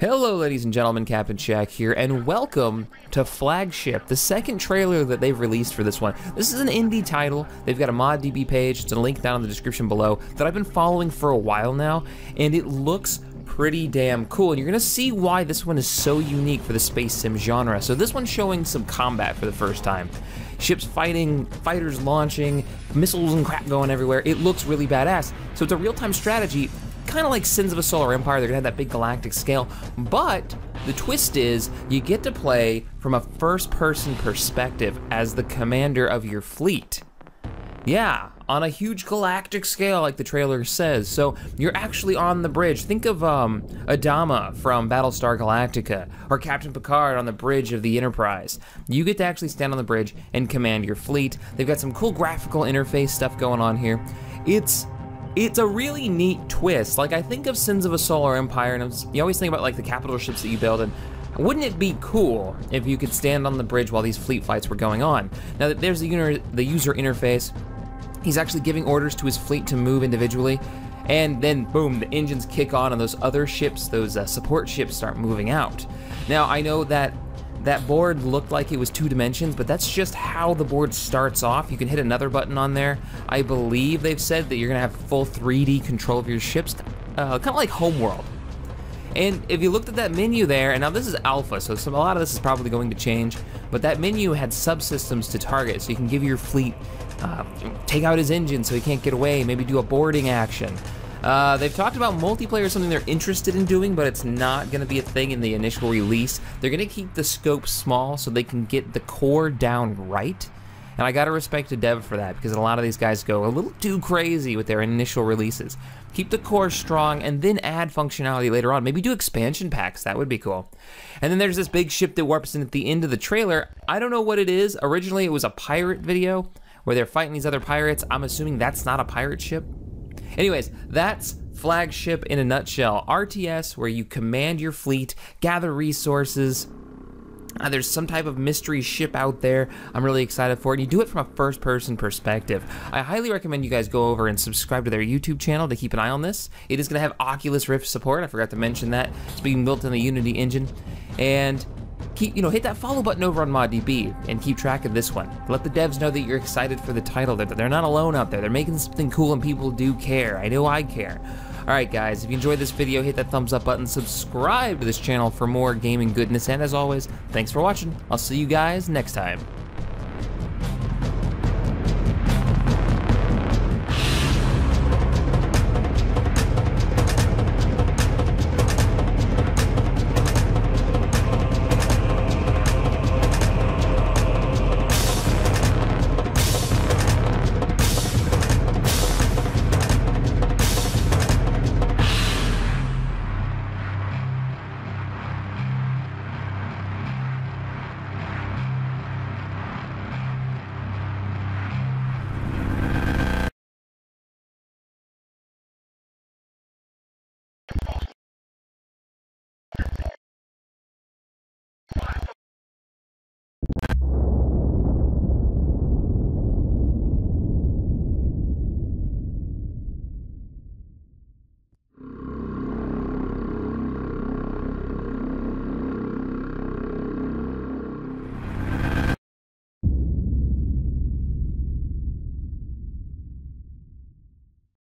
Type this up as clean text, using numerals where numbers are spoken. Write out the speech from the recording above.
Hello ladies and gentlemen, CaptainShack here, and welcome to Flagship, the second trailer that they've released for this one. This is an indie title. They've got a Moddb page, it's a link down in the description below, that I've been following for a while now, and it looks pretty damn cool, and you're gonna see why this one is so unique for the space sim genre. So this one's showing some combat for the first time. Ships fighting, fighters launching, missiles and crap going everywhere. It looks really badass. So it's a real-time strategy, kind of like Sins of a Solar Empire. They're gonna have that big galactic scale, but the twist is you get to play from a first-person perspective as the commander of your fleet. Yeah, on a huge galactic scale, like the trailer says. So you're actually on the bridge. Think of Adama from Battlestar Galactica, or Captain Picard on the bridge of the Enterprise. You get to actually stand on the bridge and command your fleet. They've got some cool graphical interface stuff going on here. It's a really neat twist. Like, I think of Sins of a Solar Empire, and you always think about like the capital ships that you build, and wouldn't it be cool if you could stand on the bridge while these fleet fights were going on? Now that there's the user interface, he's actually giving orders to his fleet to move individually, and then boom, the engines kick on and those other ships, those support ships start moving out. Now I know that board looked like it was 2 dimensions, but that's just how the board starts off. You can hit another button on there. I believe they've said that you're gonna have full 3D control of your ships, kind of like Homeworld. And if you looked at that menu there, and now this is alpha, so a lot of this is probably going to change, but that menu had subsystems to target, so you can give your fleet, take out his engine so he can't get away, maybe do a boarding action. They've talked about multiplayer, something they're interested in doing, but it's not gonna be a thing in the initial release. They're gonna keep the scope small so they can get the core down right. And I gotta respect a dev for that, because a lot of these guys go a little too crazy with their initial releases. Keep the core strong and then add functionality later on. Maybe do expansion packs, that would be cool. And then there's this big ship that warps in at the end of the trailer. I don't know what it is. Originally it was a pirate video where they're fighting these other pirates. I'm assuming that's not a pirate ship. Anyways, that's Flagship in a nutshell. RTS, where you command your fleet, gather resources. There's some type of mystery ship out there. I'm really excited for it. And you do it from a first-person perspective. I highly recommend you guys go over and subscribe to their YouTube channel to keep an eye on this. It is going to have Oculus Rift support. I forgot to mention that. It's being built in the Unity engine. And hit that follow button over on Moddb and keep track of this one. Let the devs know that you're excited for the title. They're not alone out there. They're making something cool and people do care. I know I care. Alright guys, if you enjoyed this video, hit that thumbs up button, subscribe to this channel for more gaming goodness, and as always, thanks for watching. I'll see you guys next time.